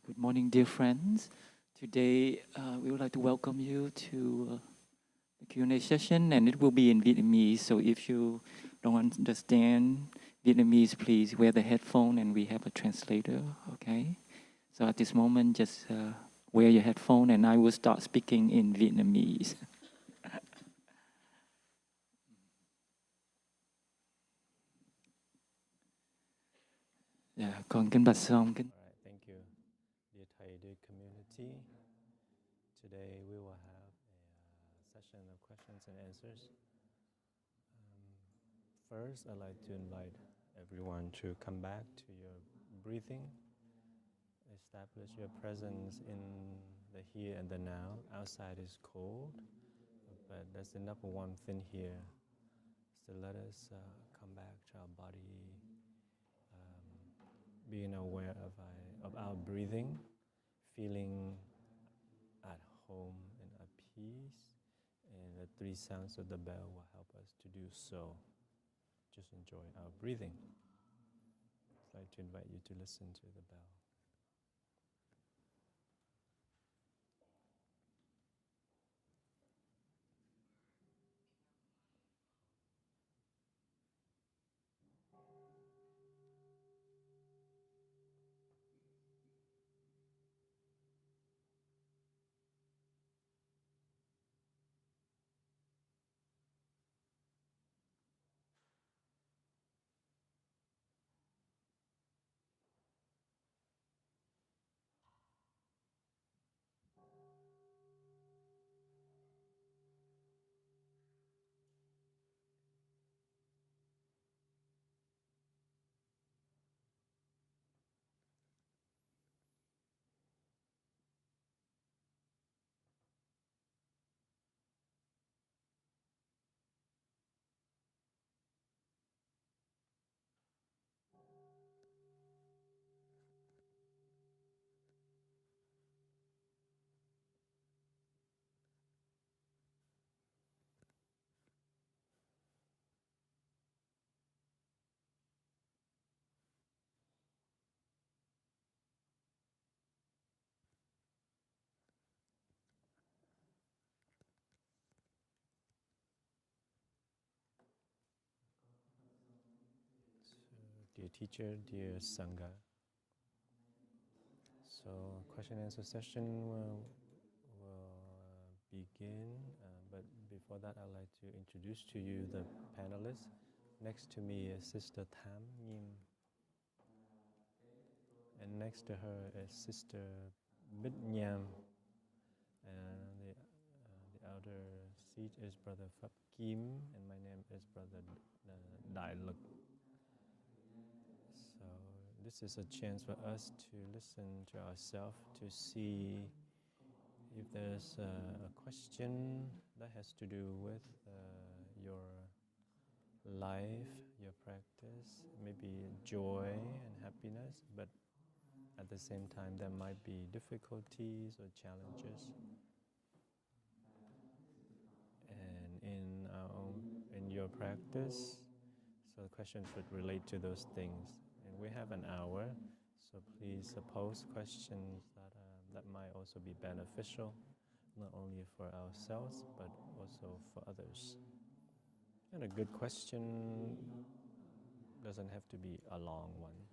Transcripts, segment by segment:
Good morning, dear friends. Today, we would like to welcome you to the Q&A session, and it will be in Vietnamese. So if you don't understand Vietnamese, please wear the headphone, and we have a translator. Okay. So at this moment, just wear your headphone, and I will start speaking in Vietnamese. Yeah, con kính bạch xong kính. All right, thank you, dear Thai dear community. Today we will have a session of questions and answers. First, I'd like to invite everyone to come back to your breathing. Establish your presence in the here and the now. Outside is cold, but there's enough warmth in here. So let us come back to our body, being aware of our breathing, feeling at home and at peace, and the three sounds of the bell will help us to do so. Just enjoy our breathing. I'd like to invite you to listen to the bell. So, dear teacher, dear Sangha, so question and answer session will begin, but before that I'd like to introduce to you the panelists. Next to me is Sister Tham Nhim, and next to her is Sister Bit Nham, and the outer seat is Brother Phap Kim, and my name is Brother Dai Luk. So this is a chance for us to listen to ourselves, to see if there's a question that has to do with your life, your practice, maybe joy and happiness, but at the same time there might be difficulties or challenges. And in your practice, so the question should relate to those things. And we have an hour, so please pose questions that might also be beneficial, not only for ourselves, but also for others. And a good question doesn't have to be a long one.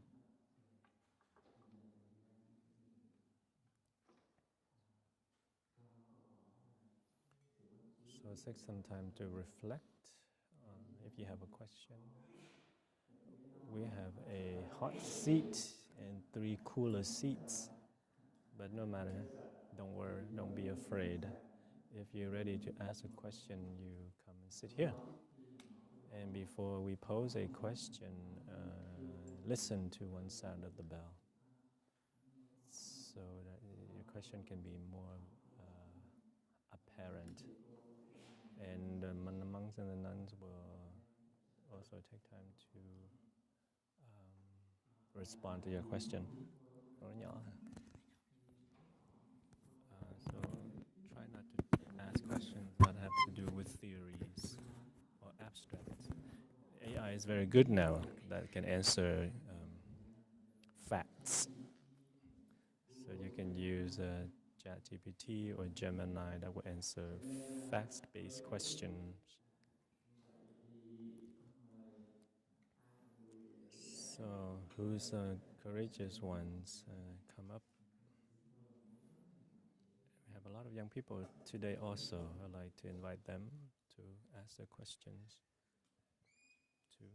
So take some time to reflect if you have a question. We have a hot seat and 3 cooler seats, but no matter, don't worry, don't be afraid. If you're ready to ask a question, you come and sit here. And before we pose a question, listen to one sound of the bell, so that your question can be more apparent. And the monks and the nuns will also take time to respond to your question. So try not to ask questions that have to do with theories or abstract. AI is very good now that can answer facts. So you can use ChatGPT or Gemini that will answer fact-based questions. So who's courageous ones? Come up. We have a lot of young people today also. I'd like to invite them to ask their questions too.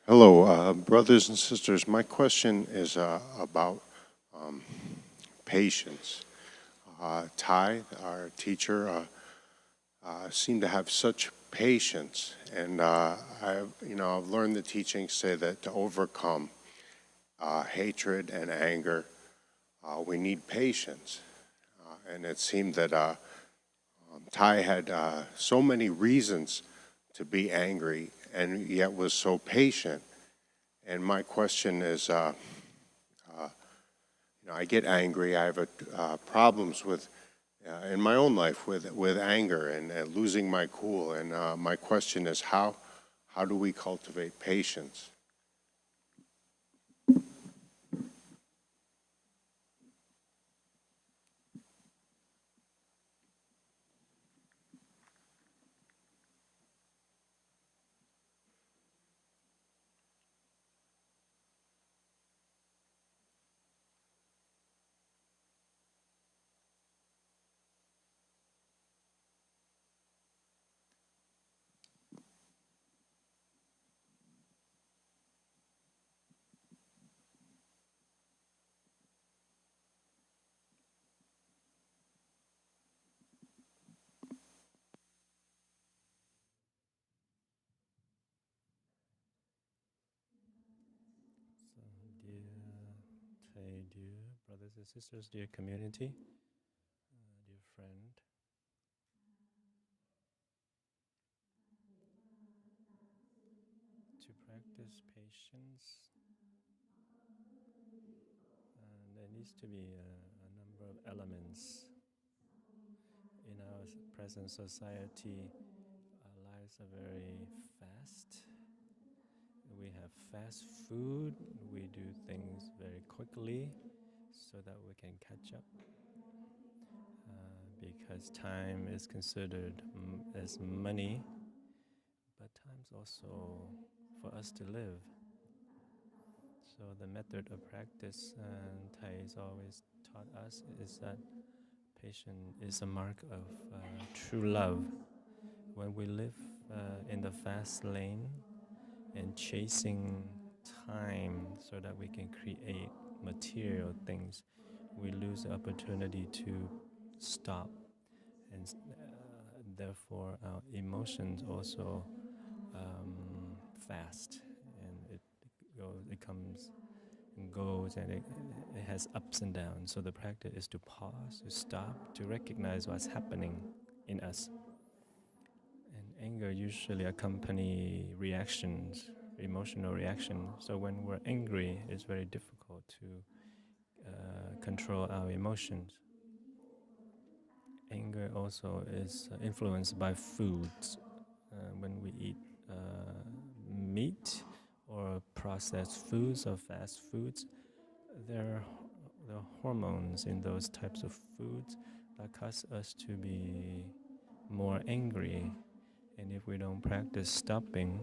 Hello, brothers and sisters. My question is about patience. Ty, our teacher, seemed to have such patience, and I've learned the teachings say that to overcome hatred and anger, we need patience. And it seemed that Ty had so many reasons to be angry, and yet was so patient. And my question is, I get angry. I have problems with in my own life with anger and losing my cool. And my question is, how do we cultivate patience? So dear brothers and sisters, dear community, dear friend, to practice patience, there needs to be a number of elements. In our present society, our lives are very fast. We have fast food. We do things very quickly so that we can catch up. Because time is considered as money, but time's also for us to live. So the method of practice Thai has always taught us is that patience is a mark of true love. When we live in the fast lane and chasing time so that we can create material things, we lose the opportunity to stop, and therefore our emotions also fast, and it comes and goes, and it has ups and downs. So the practice is to pause, to stop, to recognize what's happening in us. And anger usually accompany reactions, emotional reaction. So when we're angry, it's very difficult to control our emotions. Anger also is influenced by foods. When we eat meat or processed foods or fast foods, there are hormones in those types of foods that cause us to be more angry. And if we don't practice stopping,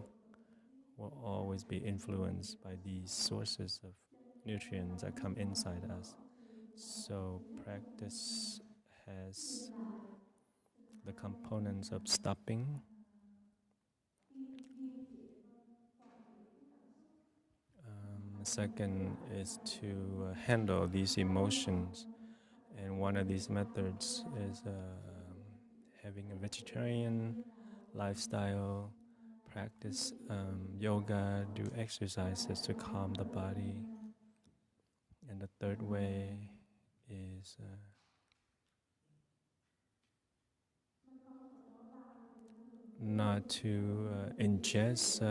we'll always be influenced by these sources of nutrients that come inside us. So practice has the components of stopping. Second is to handle these emotions. And one of these methods is having a vegetarian lifestyle, practice yoga, do exercises to calm the body. And the third way is not to ingest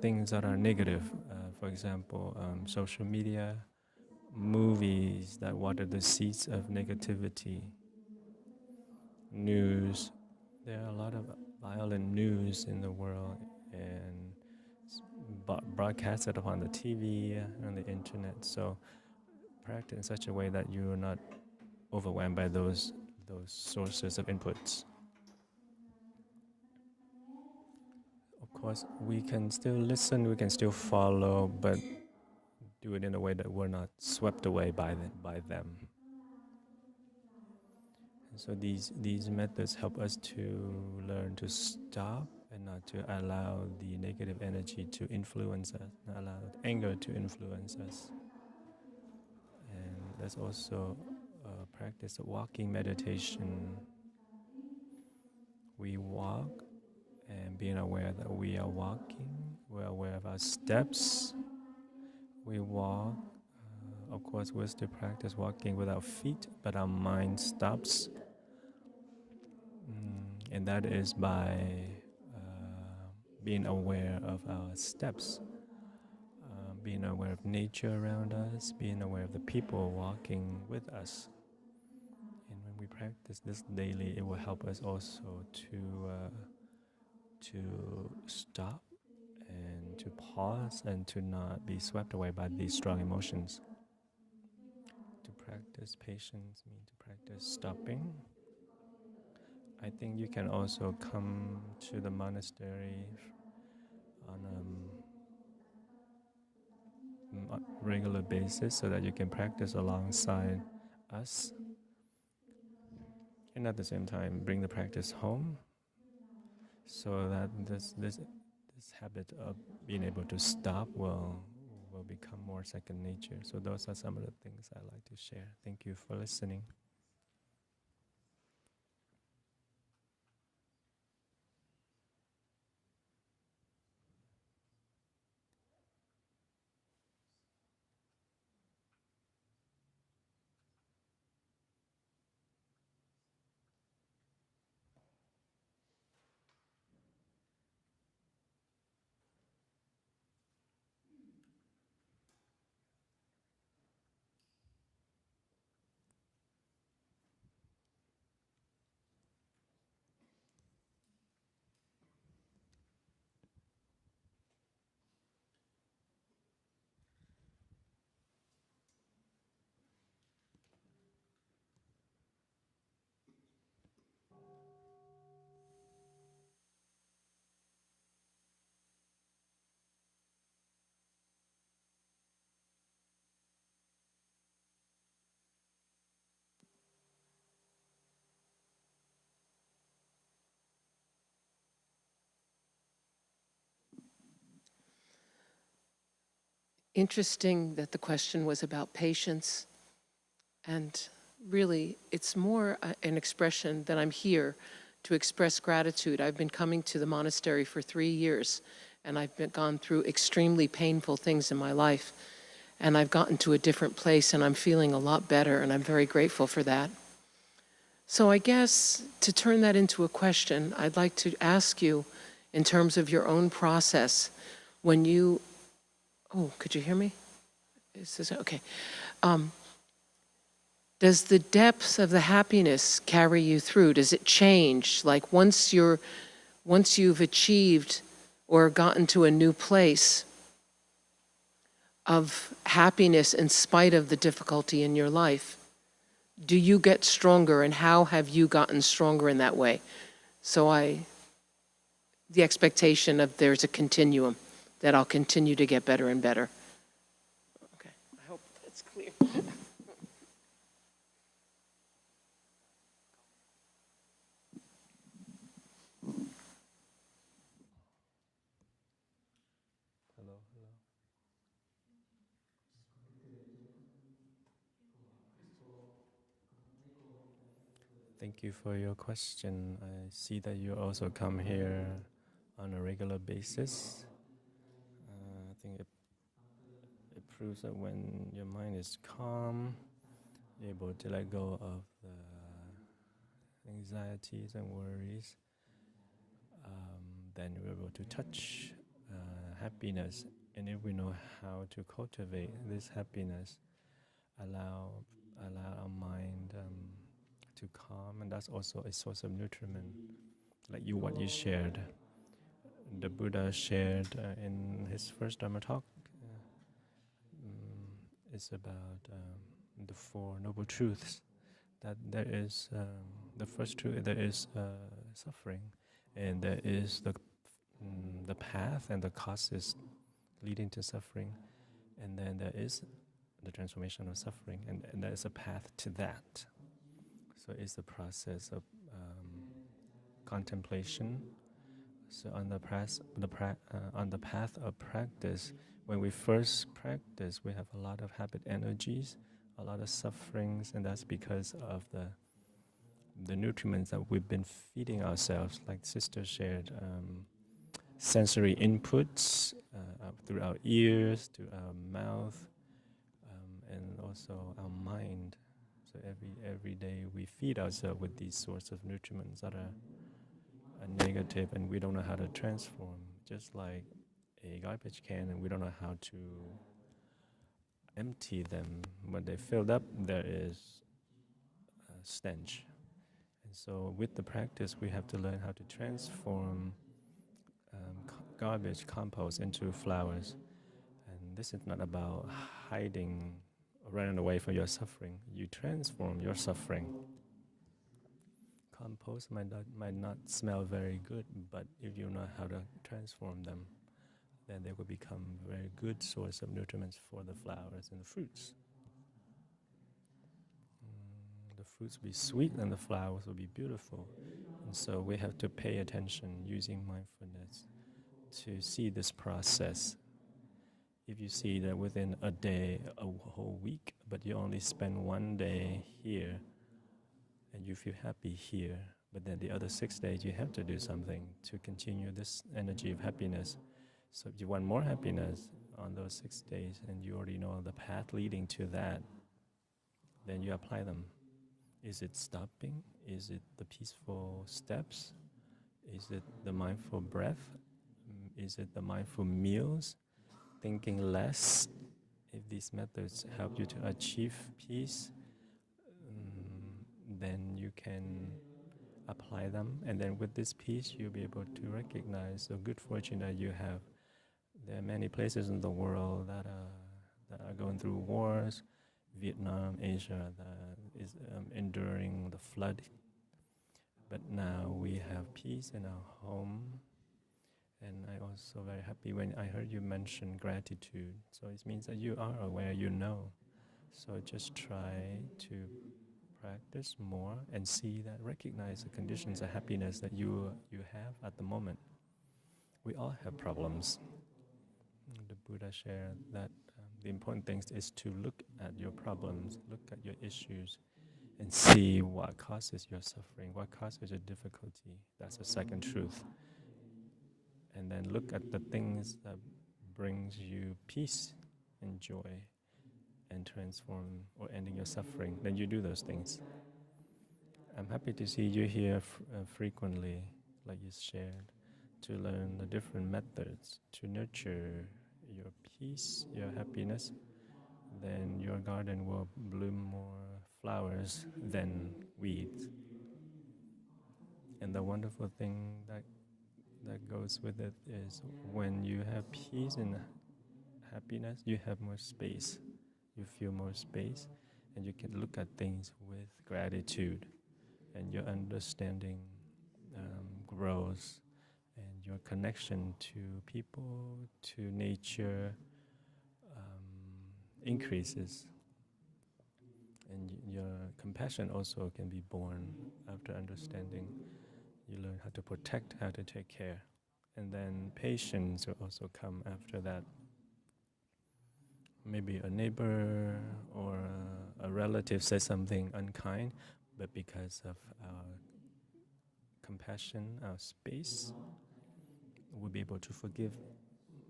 things that are negative. For example, social media, movies that water the seeds of negativity, news. There are a lot of violent news in the world and broadcasted upon the TV and the internet. So practice in such a way that you are not overwhelmed by those sources of inputs. Of course, we can still listen, we can still follow, but do it in a way that we're not swept away by them. And so these methods help us to learn to stop and not to allow the negative energy to influence us, not allow anger to influence us. And there's also a practice of walking meditation. We walk and being aware that we are walking, we're aware of our steps. We walk. Of course, we're still practice walking with our feet, but our mind stops. And that is by being aware of our steps, being aware of nature around us, being aware of the people walking with us. And when we practice this daily, it will help us also to stop and to pause and to not be swept away by these strong emotions. To practice patience means to practice stopping. I think you can also come to the monastery on a regular basis so that you can practice alongside us. And at the same time, bring the practice home so that this habit of being able to stop will become more second nature. So those are some of the things I like to share. Thank you for listening. Interesting that the question was about patience, and really it's more an expression that I'm here to express gratitude. I've been coming to the monastery for 3 years, and I've gone through extremely painful things in my life, and I've gotten to a different place, and I'm feeling a lot better, and I'm very grateful for that. So I guess to turn that into a question, I'd like to ask you, in terms of your own process, when you could you hear me? Is this okay? Does the depth of the happiness carry you through? Does it change? Like once you've achieved or gotten to a new place of happiness in spite of the difficulty in your life, do you get stronger, and how have you gotten stronger in that way? So the expectation of there's a continuum, that I'll continue to get better and better. Okay, I hope that's clear. Hello, hello. Thank you for your question. I see that you also come here on a regular basis. I think it proves that when your mind is calm, you're able to let go of the anxieties and worries. Then you're able to touch happiness, and if we know how to cultivate this happiness, allow our mind to calm, and that's also a source of nutriment. Like what you shared, the Buddha shared in his first Dharma talk. It's about the Four Noble Truths. That there is the first truth. There is suffering, and there is the path and the causes leading to suffering, and then there is the transformation of suffering, and there is a path to that. So it's the process of contemplation. So on the path of practice, when we first practice, we have a lot of habit energies, a lot of sufferings, and that's because of the nutriments that we've been feeding ourselves, like Sister shared, sensory inputs through our ears, to our mouth, and also our mind. So every day we feed ourselves with these sorts of nutriments that are negative, and we don't know how to transform. Just like a garbage can, and we don't know how to empty them. When they filled up, there is a stench. And so with the practice, we have to learn how to transform garbage, compost into flowers. And this is not about hiding or running away from your suffering. You transform your suffering. Compost might not smell very good, but if you know how to transform them, then they will become a very good source of nutriments for the flowers and the fruits. The fruits will be sweet and the flowers will be beautiful. And so we have to pay attention using mindfulness to see this process. If you see that within a day, a whole week, but you only spend one day here, and you feel happy here, but then the other 6 days you have to do something to continue this energy of happiness. So if you want more happiness on those 6 days, and you already know the path leading to that, then you apply them. Is it stopping? Is it the peaceful steps? Is it the mindful breath? Is it the mindful meals? Thinking less? If these methods help you to achieve peace, then you can apply them. And then with this peace, you'll be able to recognize the good fortune that you have. There are many places in the world that are going through wars. Vietnam, Asia, that is enduring the flood. But now we have peace in our home. And I'm also very happy when I heard you mention gratitude. So it means that you are aware, you know. So just try to practice more and see that, recognize the conditions of happiness that you have at the moment. We all have problems. The Buddha shared that the important thing is to look at your problems, look at your issues, and see what causes your suffering, what causes your difficulty. That's the second truth. And then look at the things that brings you peace and joy and transform or ending your suffering. Then you do those things. I'm happy to see you here frequently, like you shared, to learn the different methods to nurture your peace, your happiness. Then your garden will bloom more flowers than weeds. And the wonderful thing that goes with it is when you have peace and happiness, you have more space. You feel more space, and you can look at things with gratitude, and your understanding grows, and your connection to people, to nature, increases. And your compassion also can be born after understanding. You learn how to protect, how to take care. And then patience will also come after that. Maybe a neighbor or a relative says something unkind, but because of our compassion, our space, we'll be able to forgive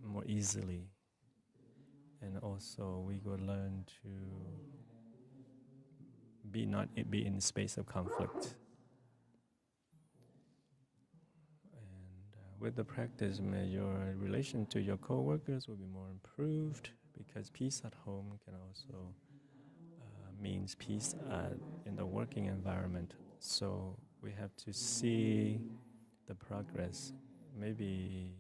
more easily. And also we will learn to be in the space of conflict. And with the practice, your relation to your co-workers will be more improved, because peace at home can also means peace in the working environment. So we have to see the progress. Maybe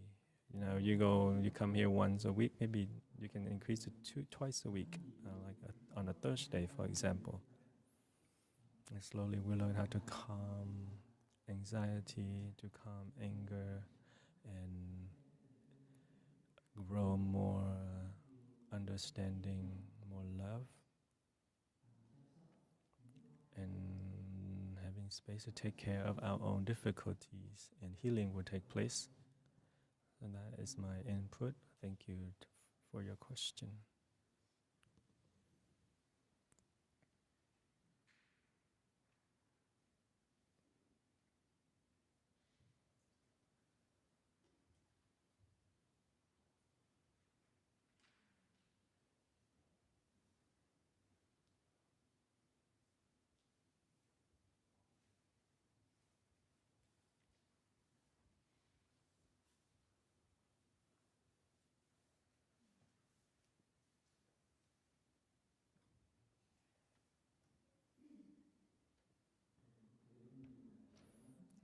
you come here once a week. Maybe you can increase it twice a week, on a Thursday, for example. And slowly we learn how to calm anxiety, to calm anger, and grow more understanding, more love, and having space to take care of our own difficulties, and healing will take place. And that is my input. Thank you for your question.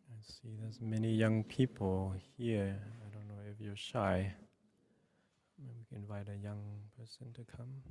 I see there's many young people here. I don't know if you're shy. Maybe we can invite a young person to come.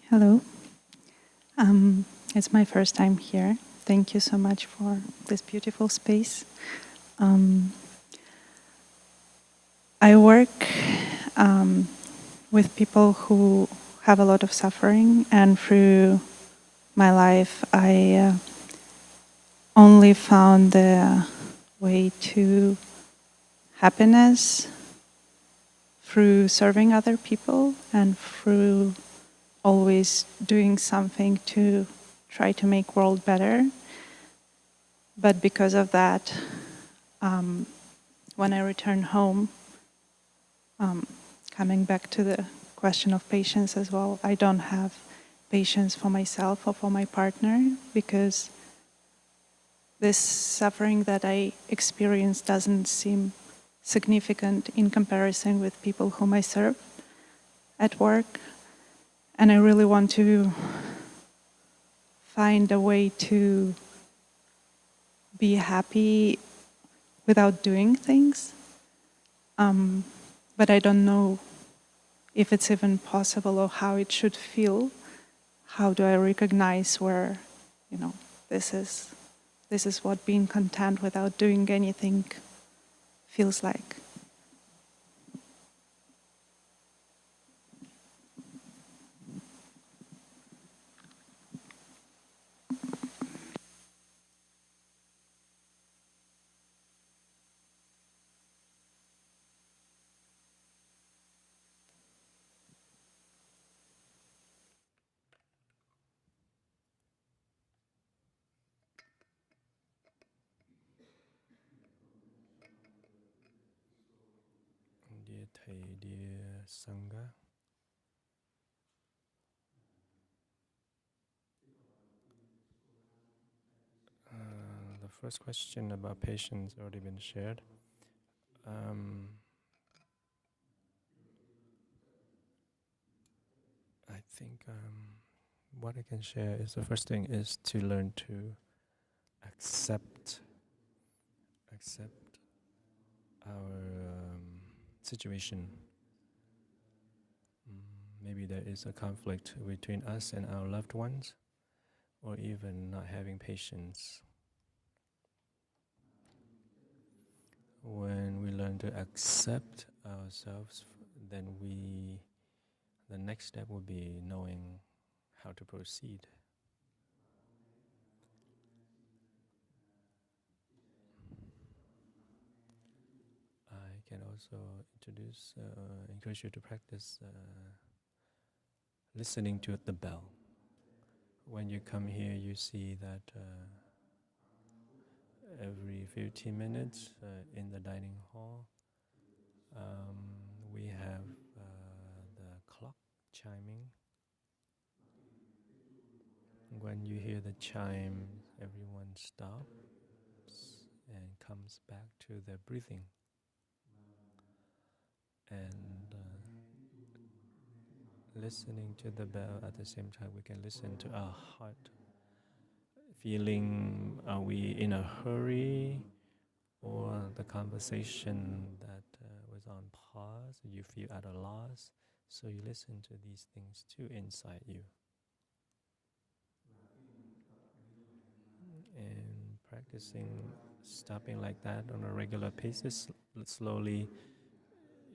Hello. It's my first time here. Thank you so much for this beautiful space. I work with people who have a lot of suffering, and through my life, I only found the way to happiness through serving other people and through always doing something to try to make world better. But because of that, when I return home, coming back to the question of patience as well, I don't have patience for myself or for my partner, because this suffering that I experience doesn't seem significant in comparison with people whom I serve at work. And I really want to find a way to be happy without doing things. But I don't know if it's even possible or how it should feel. How do I recognize where, this is what being content without doing anything feels like? Dear Thầy, dear Sangha, the first question about patience already been shared. I think what I can share is the first thing is to learn to accept our situation. Maybe there is a conflict between us and our loved ones, or even not having patience. When we learn to accept ourselves, then the next step will be knowing how to proceed. I can also encourage you to practice listening to the bell. When you come here, you see that every 15 minutes in the dining hall, we have the clock chiming. When you hear the chime, everyone stops and comes back to their breathing. And listening to the bell at the same time, we can listen to our heart. Feeling, are we in a hurry, or the conversation that was on pause, you feel at a loss, so you listen to these things too inside you. And practicing stopping like that on a regular basis, slowly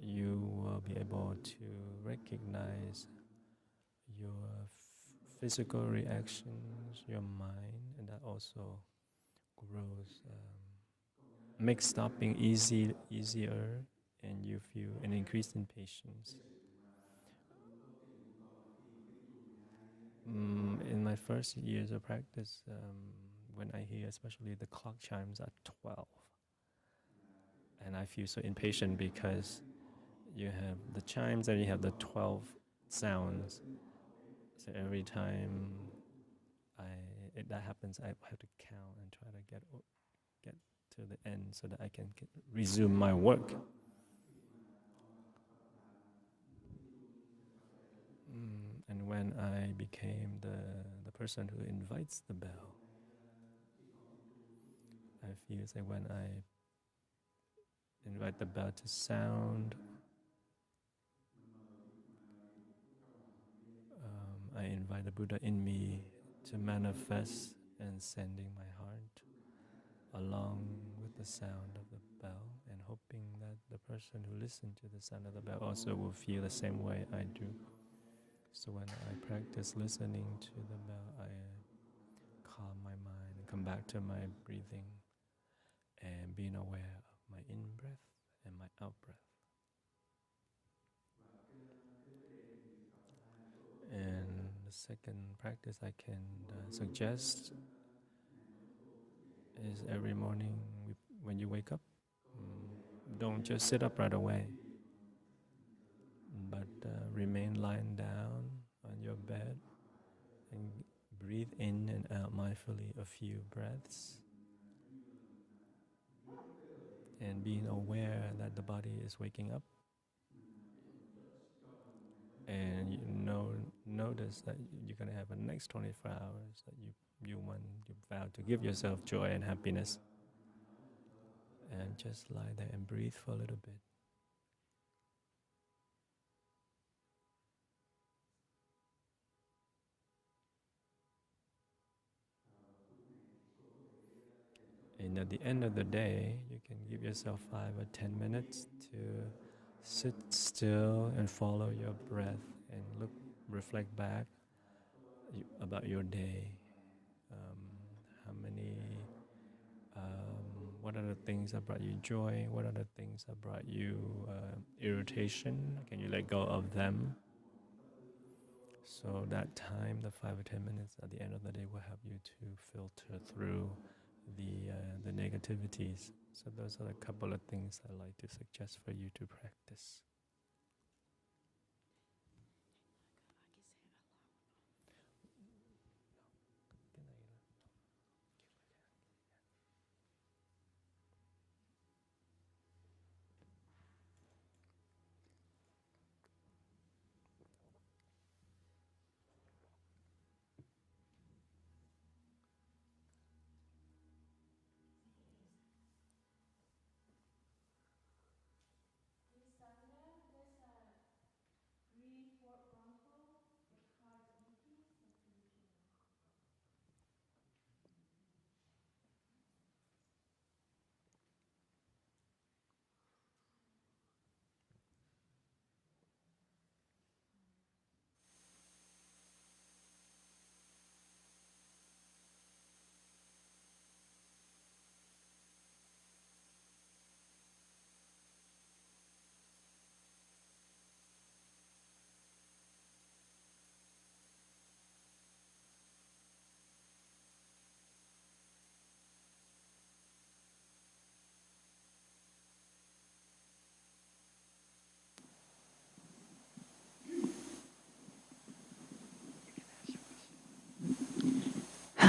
you will be able to recognize your physical reactions, your mind, and that also grows, makes stopping easier, and you feel an increase in patience. In my first years of practice, when I hear especially the clock chimes at 12, and I feel so impatient because you have the chimes and you have the 12 sounds. So every time that happens, I have to count and try to get to the end so that I can resume my work. And when I became the person who invites the bell, I feel like when I invite the bell to sound, I invite the Buddha in me to manifest and sending my heart along with the sound of the bell, and hoping that the person who listens to the sound of the bell also will feel the same way I do. So when I practice listening to the bell, I calm my mind and come back to my breathing and being aware of my in-breath and my out-breath. And the second practice I can suggest is every morning when you wake up, don't just sit up right away, but remain lying down on your bed and breathe in and out mindfully a few breaths, and being aware that the body is waking up. And notice that you're going to have the next 24 hours that you vow to give yourself joy and happiness. And just lie there and breathe for a little bit. And at the end of the day, you can give yourself 5 or 10 minutes to sit still and follow your breath and reflect back about your day. What are the things that brought you joy? What are the things that brought you irritation? Can you let go of them? So that time, the 5 or 10 minutes at the end of the day, will help you to filter through the negativities. So those are a couple of things I like to suggest for you to practice.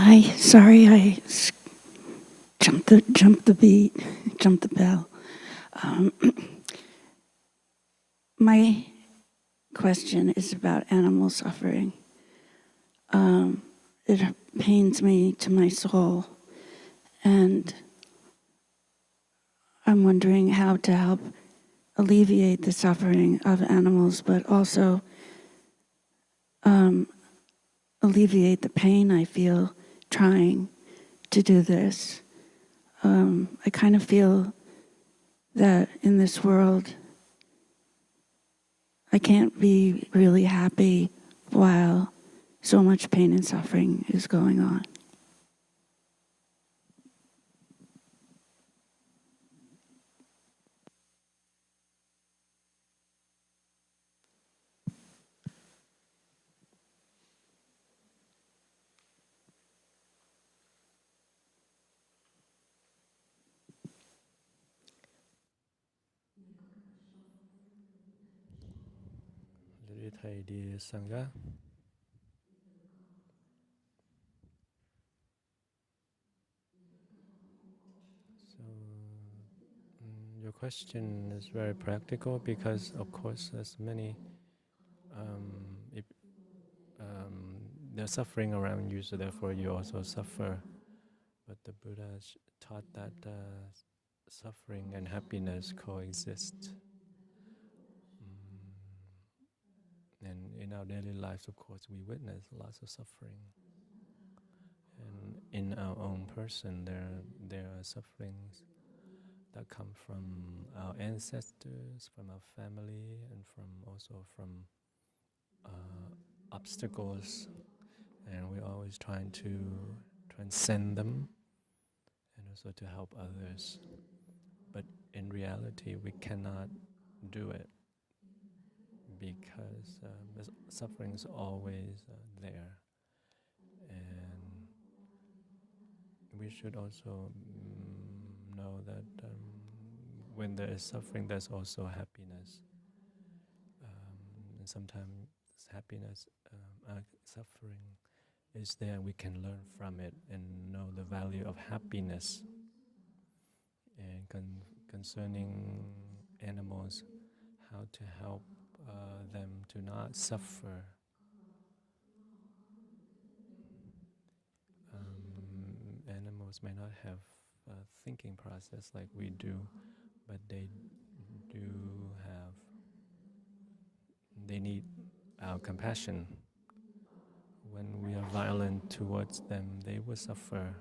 Hi, sorry jumped the beat, jumped the bell. My question is about animal suffering. It pains me to my soul, and I'm wondering how to help alleviate the suffering of animals, but also alleviate the pain I feel trying to do this. I kind of feel that in this world, I can't be really happy while so much pain and suffering is going on. Lưỡi thầy đi Sangha. So your question is very practical because, of course, there's many if, there's suffering around you, so therefore you also suffer. But the Buddha taught that suffering and happiness coexist. And in our daily lives, of course, we witness lots of suffering. And in our own person, there are sufferings that come from our ancestors, from our family, and also from obstacles. And we're always trying to transcend them and also to help others. But in reality, we cannot do it because the suffering is always there. And we should also know that when there is suffering, there's also happiness. And sometimes happiness, suffering is there. We can learn from it and know the value of happiness. And concerning animals, how to help them to not suffer. Animals may not have a thinking process like we do, but they need our compassion. When we are violent towards them, they will suffer.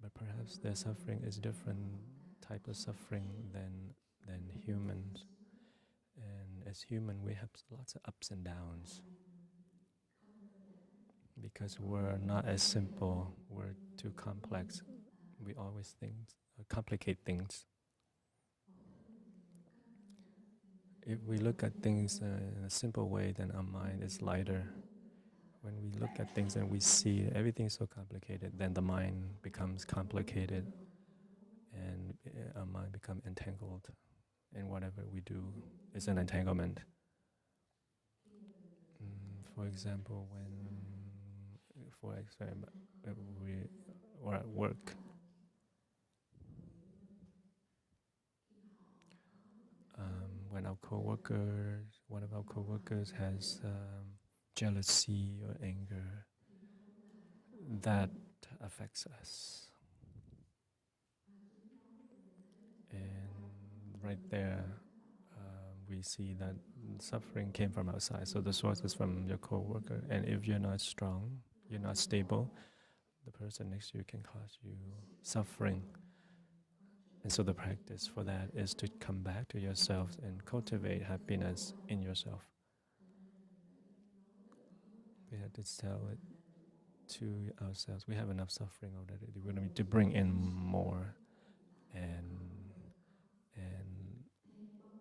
But perhaps their suffering is different type of suffering than humans. And as human, we have lots of ups and downs. Because we're not as simple, we're too complex. We always complicate things. If we look at things in a simple way, then our mind is lighter. When we look at things and we see everything so complicated, then the mind becomes complicated and our mind becomes entangled. And whatever we do is an entanglement. For example, we are at work, when one of our coworkers has jealousy or anger, that affects us. And right there, we see that suffering came from outside. So the source is from your coworker. And if you're not strong, you're not stable, the person next to you can cause you suffering. And so the practice for that is to come back to yourself and cultivate happiness in yourself. We have to tell it to ourselves. We have enough suffering already. We need to bring in more, and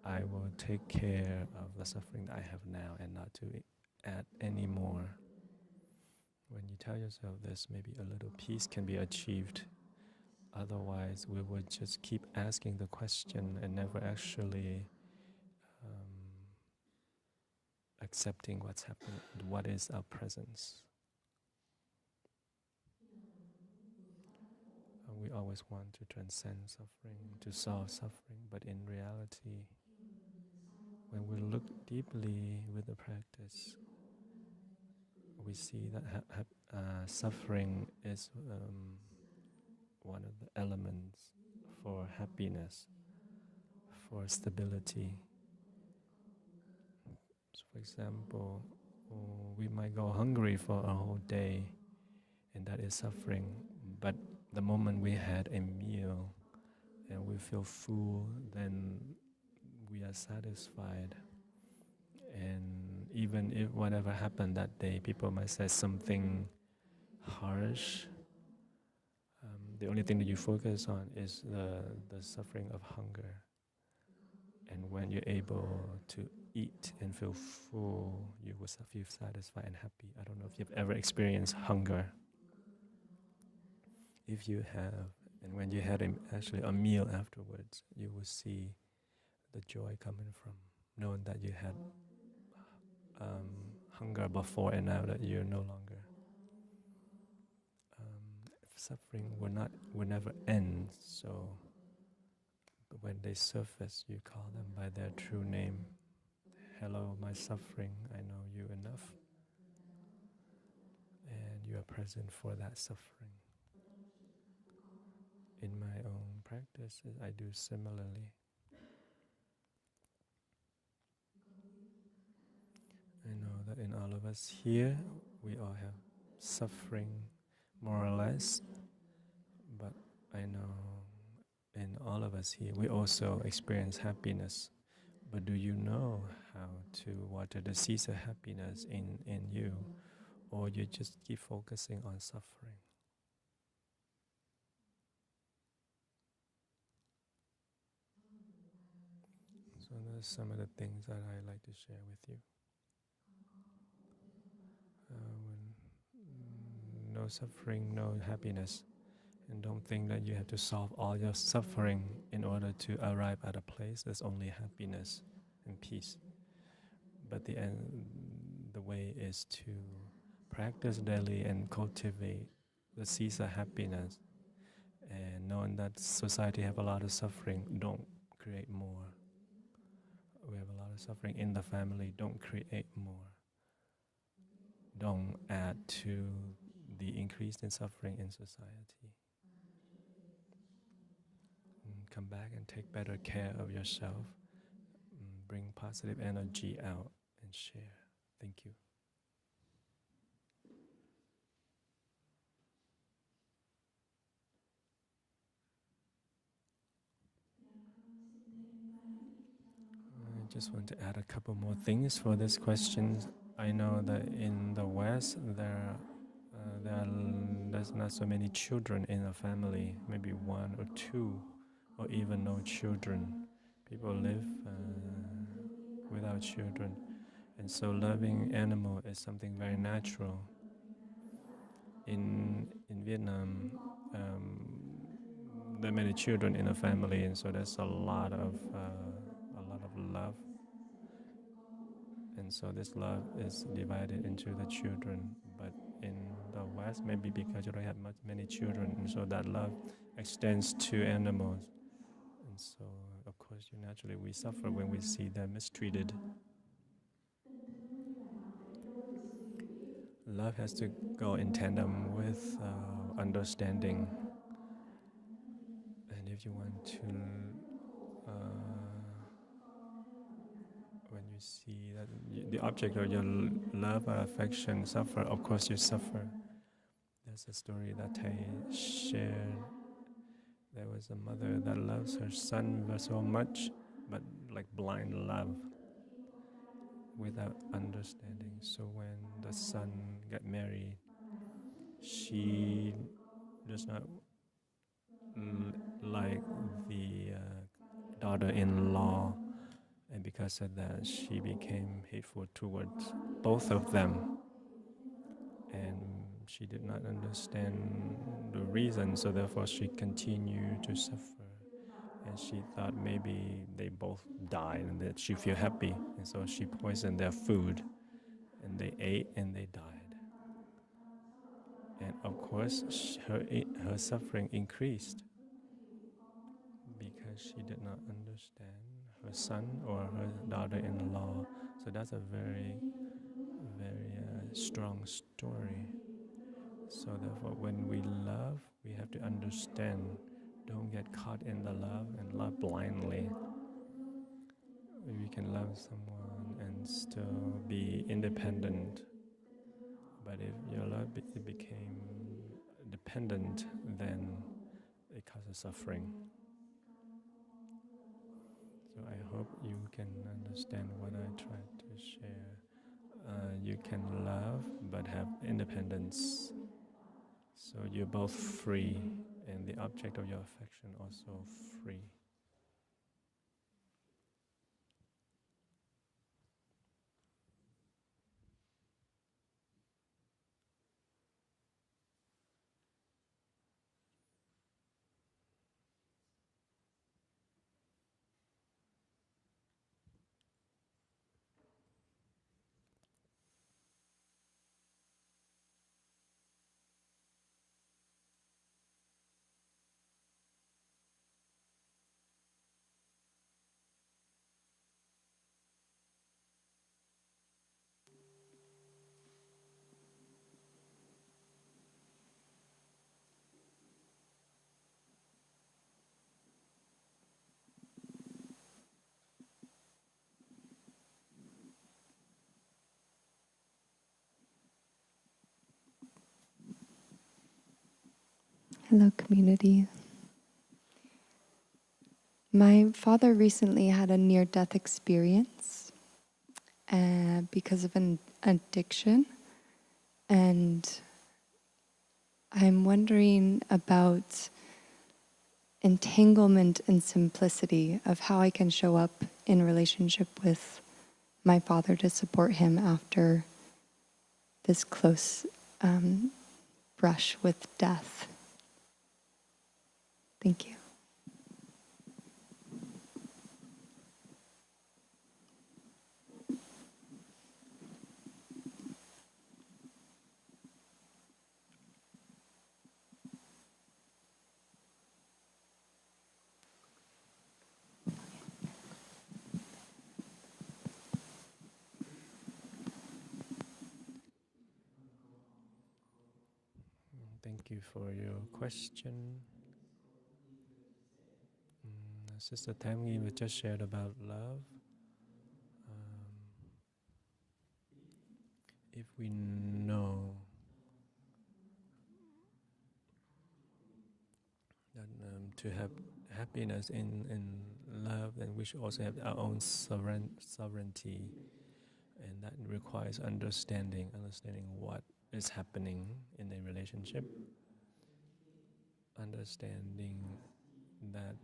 I will take care of the suffering that I have now, and not to add any more. When you tell yourself this, maybe a little peace can be achieved. Otherwise, we would just keep asking the question and never actually accepting what's happening. What is our presence? always want to transcend suffering, to solve suffering, but in reality, when we look deeply with the practice, we see that suffering is one of the elements for happiness, for stability. So for example, we might go hungry for a whole day, and that is suffering. But the moment we had a meal and we feel full, then we are satisfied. And even if whatever happened that day, people might say something harsh, the only thing that you focus on is the suffering of hunger. And when you're able to eat and feel full, you will feel satisfied and happy. I don't know if you've ever experienced hunger. If you have, and when you had actually a meal afterwards, you will see the joy coming from knowing that you had hunger before, and now that you're no longer. Suffering will never end. So when they surface, you call them by their true name. Hello, my suffering. I know you enough, and you are present for that suffering. In my own practice, I do similarly. I know that in all of us here, we all have suffering, more or less, but I know in all of us here, we also experience happiness. But do you know how to water the seeds of happiness in you, or you just keep focusing on suffering? So those are some of the things that I like to share with you. No suffering, no happiness. And don't think that you have to solve all your suffering in order to arrive at a place that's only happiness and peace. But the way is to practice daily and cultivate the seeds of happiness. And knowing that society have a lot of suffering, don't create more. We have a lot of suffering in the family, don't create more. Don't add to the increase in suffering in society. Come back and take better care of yourself. Bring positive energy out and share. Thank you. I just want to add a couple more things for this question. I know that in the West, there's not so many children in a family, maybe one or two, or even no children. People live without children. And so loving animal is something very natural. In Vietnam, there are many children in a family, and so there's a lot of love. And so this love is divided into the children. But in the West, maybe because you don't have many children, and so that love extends to animals. And so, of course, naturally we suffer when we see them mistreated. Love has to go in tandem with understanding. And if you want to, when you see that the object of your love or affection suffer, of course you suffer. There's a story that I shared. There was a mother that loves her son so much, but like blind love, without understanding. So when the son got married, she does not like the daughter-in-law, and because of that, she became hateful towards both of them. And she did not understand the reason, so therefore she continued to suffer. And she thought maybe they both died and that she feel happy. And so she poisoned their food, and they ate and they died. And of course, her suffering increased because she did not understand her son or her daughter-in-law. So that's a very, very strong story. So therefore, when we love, we have to understand. Don't get caught in the love and love blindly. We can love someone and still be independent. But if your love became dependent, then it causes suffering. So I hope you can understand what I tried to share. You can love but have independence. So you're both free, and the object of your affection also free. Hello, community. My father recently had a near-death experience because of an addiction, and I'm wondering about entanglement and simplicity of how I can show up in relationship with my father to support him after this close brush with death. Thank you. Thank you for your question. Sister Tammy just shared about love. If we know that to have happiness in love, then we should also have our own sovereignty, and that requires understanding what is happening in a relationship, understanding that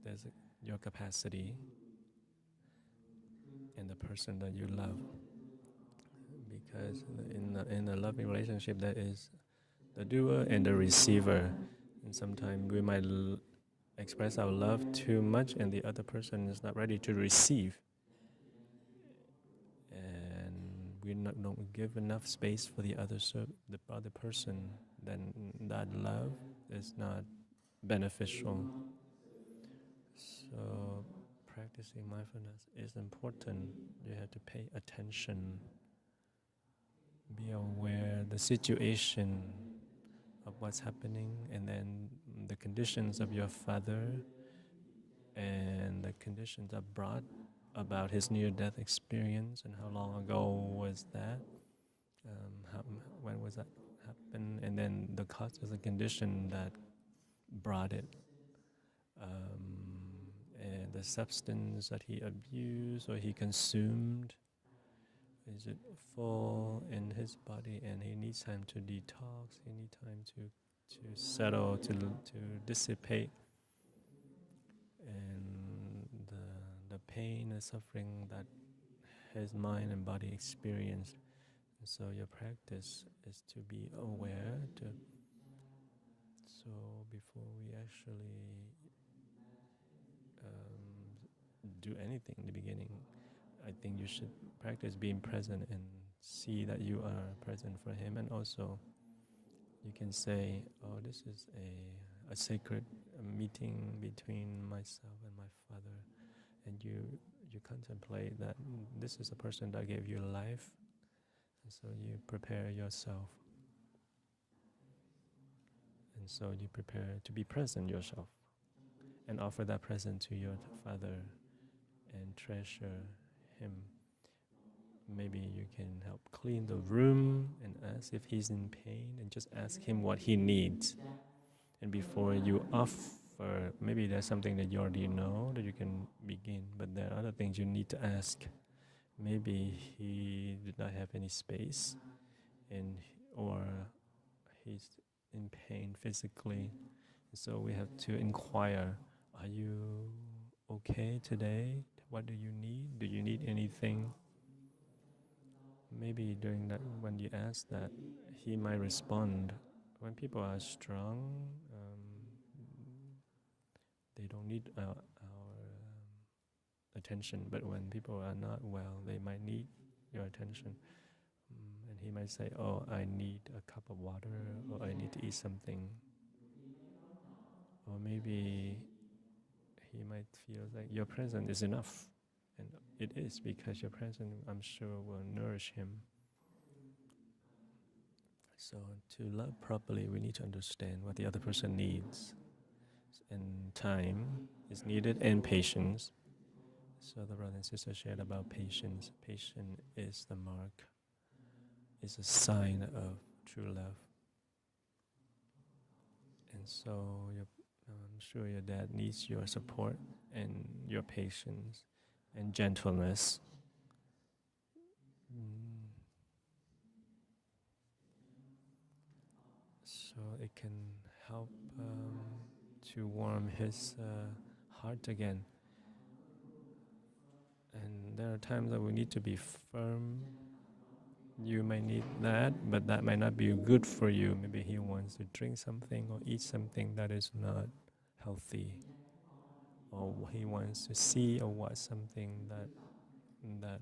there's your capacity and the person that you love, because in a loving relationship there is the doer and the receiver, and sometimes we might express our love too much and the other person is not ready to receive, and we don't give enough space for the other person, then that love is not beneficial. So practicing mindfulness is important. You have to pay attention, be aware the situation of what's happening, and then the conditions of your father and the conditions that brought about his near-death experience, and how long ago was that, when was that happen, and then the cause of the condition that brought it, and the substance that he abused or he consumed. Is it full in his body, and he needs time to detox, he needs time to settle, to dissipate, and the pain and suffering that his mind and body experience. So your practice is to be aware, so before we actually do anything in the beginning, I think you should practice being present and see that you are present for him, and also You can say, oh, this is a sacred meeting between myself and my father. And you contemplate that this is a person that gave you life. And so you prepare yourself. And so you prepare to be present yourself and offer that present to your father and treasure him. Maybe you can help clean the room and ask if he's in pain and just ask him what he needs. And before you offer, maybe there's something that you already know that you can begin, but there are other things you need to ask. Maybe he did not have any space or he's in pain physically. So we have to inquire, are you okay today? What do you need? Do you need anything? Maybe during that, when you ask that, he might respond. When people are strong, they don't need our attention. But when people are not well, they might need your attention. And he might say, oh, I need a cup of water, or I need to eat something. Or maybe he might feel like your presence is enough. And it is, because your presence, I'm sure, will nourish him. So to love properly, we need to understand what the other person needs. And time is needed, and patience. So the brother and sister shared about patience. Patience is the mark, is a sign of true love. And so I'm sure your dad needs your support and your patience and gentleness. So it can help to warm his heart again. And there are times that we need to be firm. You may need that, but that might not be good for you. Maybe he wants to drink something or eat something that is not healthy. Or he wants to see or watch something that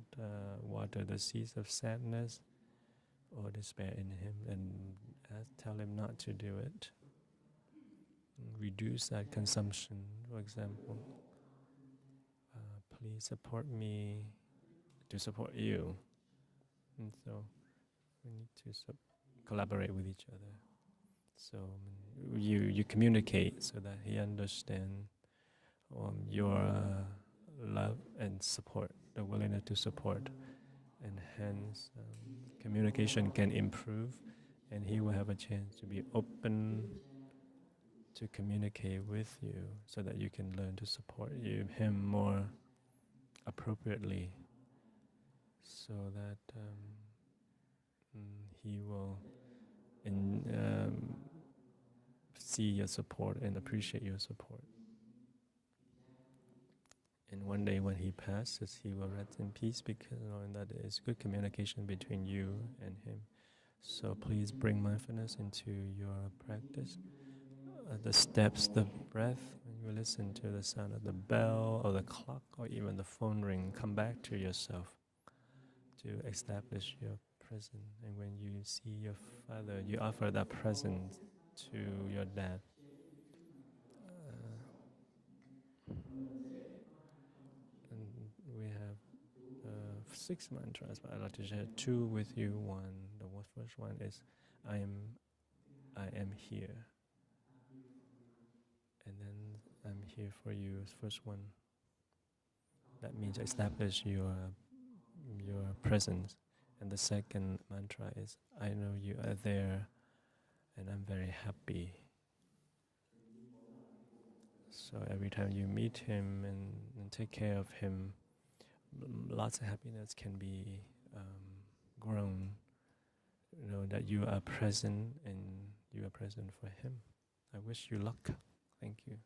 water the seeds of sadness or despair in him, and tell him not to do it. Reduce that consumption, for example. Please support me to support you. And so we need to collaborate with each other. So you communicate so that he understands your love and support, the willingness to support. And hence communication can improve, and he will have a chance to be open to communicate with you so that you can learn to support him more appropriately, so that he will see your support and appreciate your support. And one day when he passes, he will rest in peace, because knowing that there is good communication between you and him. So please bring mindfulness into your practice. The steps, the breath, when you listen to the sound of the bell or the clock or even the phone ring, come back to yourself to establish your presence. And when you see your father, you offer that presence to your dad. And we have 6 mantras, but I'd like to share 2 with you. The first one is, I am here. And then, I'm here for you is first one. That means establish your presence. And the second mantra is, I know you are there, and I'm very happy. So every time you meet him and take care of him, lots of happiness can be grown. You know that you are present, and you are present for him. I wish you luck. Thank you.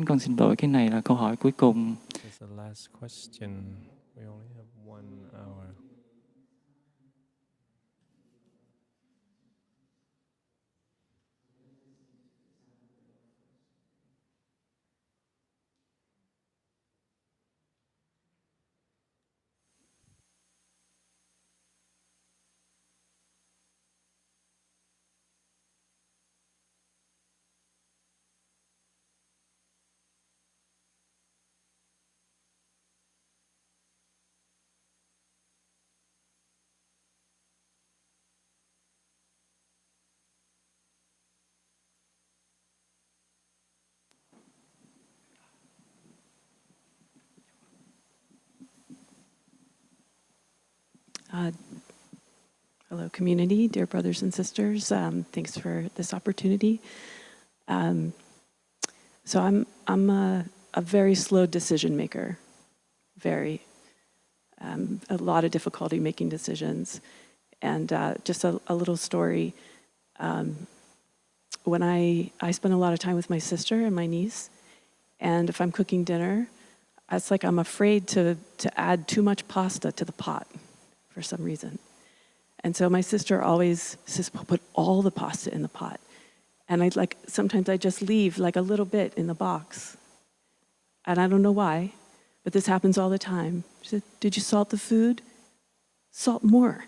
Con xin lỗi, cái này là câu hỏi cuối cùng. That's the last question. We only have 1 hour. Hello, community, dear brothers and sisters. Thanks for this opportunity. So I'm a very slow decision maker, very. A lot of difficulty making decisions. And just a little story. When I spend a lot of time with my sister and my niece, and if I'm cooking dinner, it's like I'm afraid to add too much pasta to the pot for some reason. And so my sister always says, well, put all the pasta in the pot. And sometimes I just leave like a little bit in the box. And I don't know why, but this happens all the time. She said, did you salt the food? Salt more.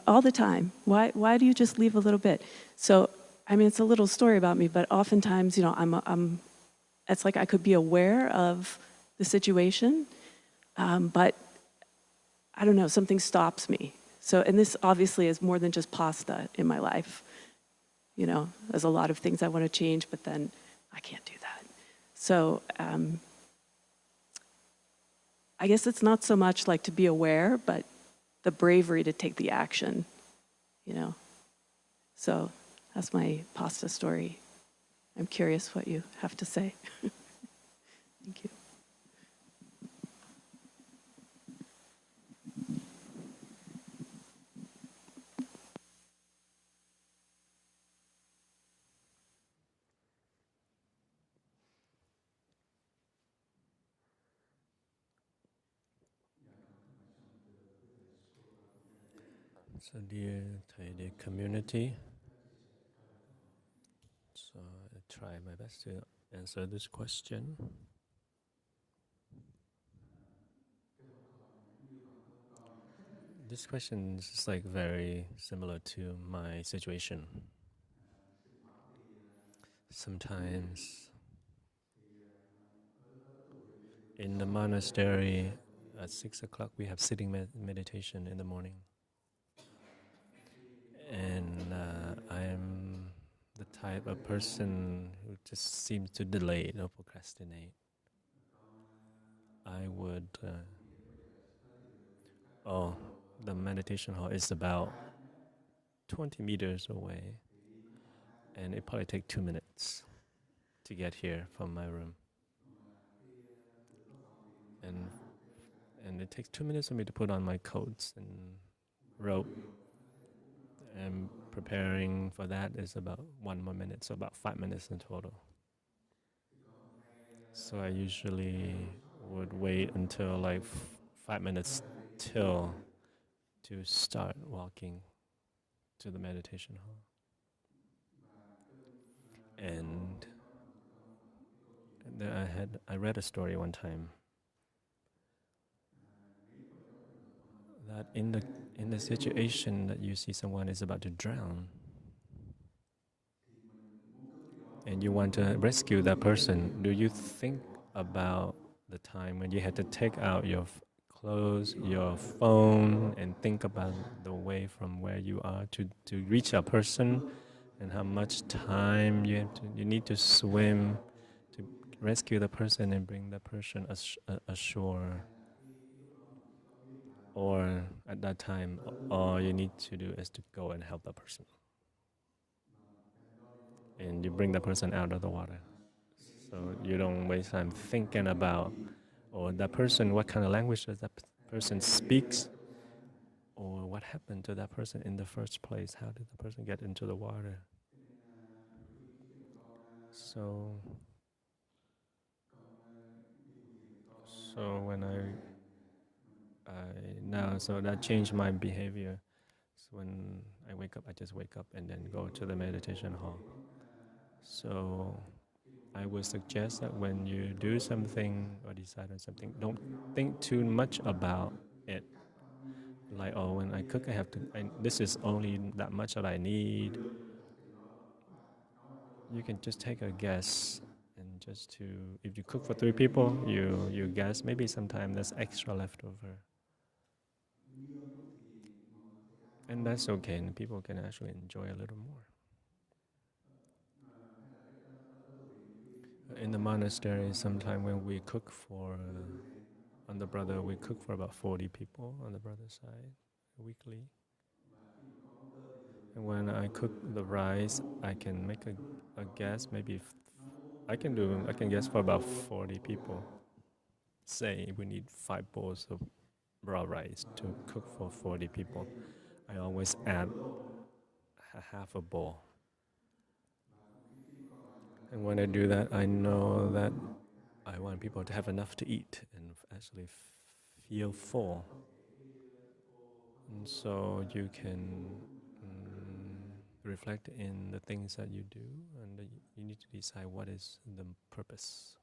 All the time. Why do you just leave a little bit? So, I mean, it's a little story about me, but oftentimes, it's like I could be aware of the situation, but I don't know, something stops me. So, and this obviously is more than just pasta in my life. There's a lot of things I want to change, but then I can't do that. So, I guess it's not so much like to be aware, but the bravery to take the action, So that's my pasta story. I'm curious what you have to say. Thank you. So dear Thầy, community, so I try my best to answer this question. This question is just like very similar to my situation. Sometimes in the monastery at 6 o'clock we have sitting meditation in the morning. And I'm the type of person who just seems to delay or procrastinate. I would, the meditation hall is about 20 meters away, and it probably takes 2 minutes to get here from my room. And it takes 2 minutes for me to put on my coats and robe. And preparing for that is about 1 more minute, so about 5 minutes in total. So I usually would wait until like 5 minutes till to start walking to the meditation hall. And I read a story one time that in the situation that you see someone is about to drown, and you want to rescue that person, do you think about the time when you had to take out your clothes, your phone, and think about the way from where you are to reach a person, and how much time you need to swim to rescue the person and bring the person ashore? Or at that time, all you need to do is to go and help the person, and you bring the person out of the water. So you don't waste time thinking about, or that person, what kind of language does that person speaks, or what happened to that person in the first place? How did the person get into the water? So when so that changed my behavior. So when I wake up, I just wake up and then go to the meditation hall. So I would suggest that when you do something or decide on something, don't think too much about it. Like, oh, when I cook, this is only that much that I need. You can just take a guess, and if you cook for 3 people, you guess maybe sometime there's extra leftover. And that's okay, and people can actually enjoy a little more. In the monastery, sometime when we cook for, on the brother, we cook for about 40 people on the brother side. weekly. And when I cook the rice, I can make a guess. Maybe I can guess for about 40 people. Say we need 5 bowls of raw rice to cook for 40 people. I always add half a bowl. And when I do that, I know that I want people to have enough to eat and actually feel full. And so you can reflect in the things that you do, and you need to decide what is the purpose.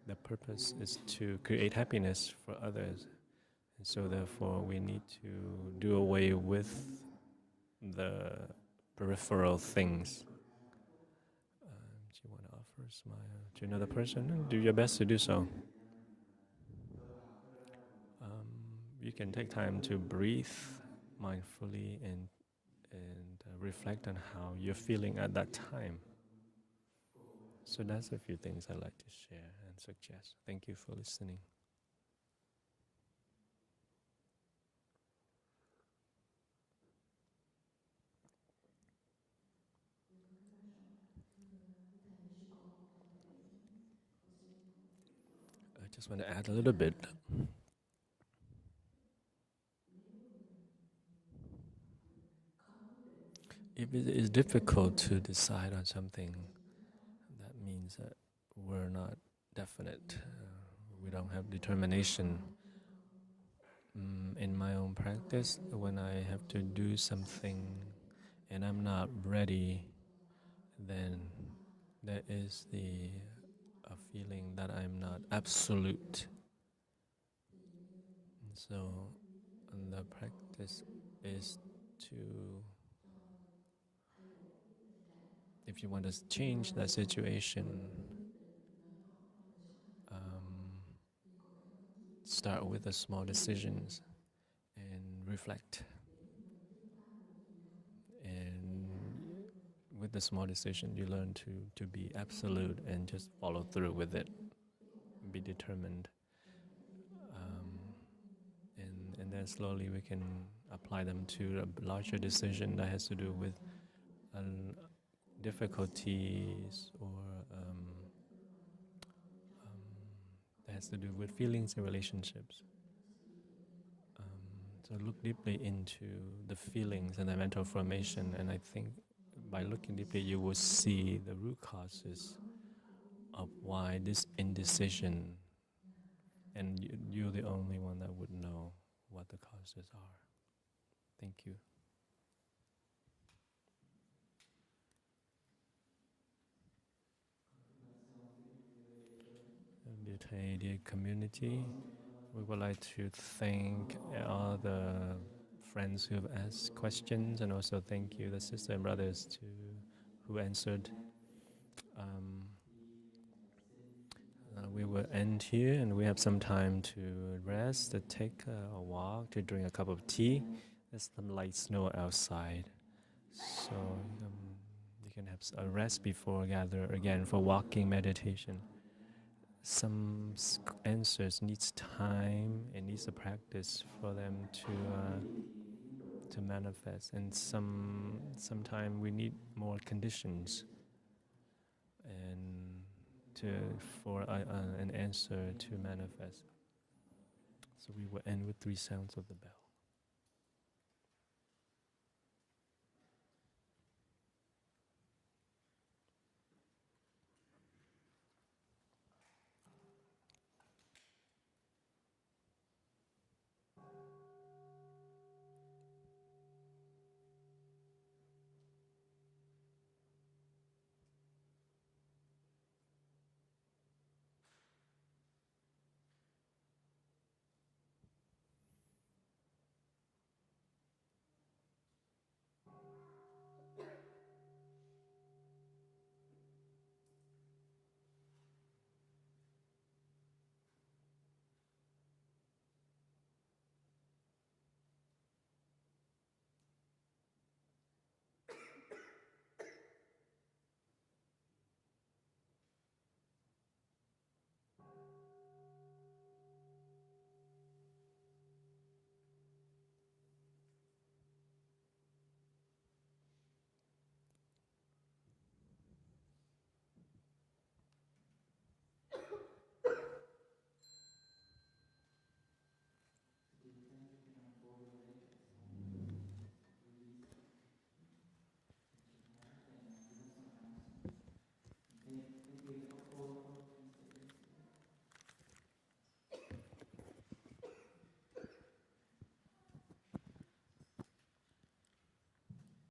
The purpose is to create happiness for others. And so therefore we need to do away with the peripheral things. Do you want to offer a smile to another person? Do your best to do so. You can take time to breathe mindfully and reflect on how you're feeling at that time. So that's a few things I'd like to share and suggest. Thank you for listening. I just want to add a little bit. If it is difficult to decide on something, that means that we're not definite. We don't have determination. In my own practice, when I have to do something and I'm not ready, then there is a feeling that I'm not absolute. And so the practice is to, if you want to change that situation, start with the small decisions and reflect. And with the small decision, you learn to be absolute and just follow through with it. Be determined. And then slowly we can apply them to a larger decision that has to do with difficulties or that has to do with feelings and relationships. So look deeply into the feelings and the mental formation, and I think by looking deeply you will see the root causes of why this indecision, and you're the only one that would know what the causes are. Thank you. Dear community, we would like to thank all the friends who have asked questions, and also thank you, the sisters and brothers who answered. We will end here, and we have some time to rest, to take a walk, to drink a cup of tea. There's some light snow outside, so you can have a rest before gather again for walking meditation. Some answers needs time, it needs a practice for them to manifest, and sometimes we need more conditions and for an answer to manifest. So we will end with 3 sounds of the bell.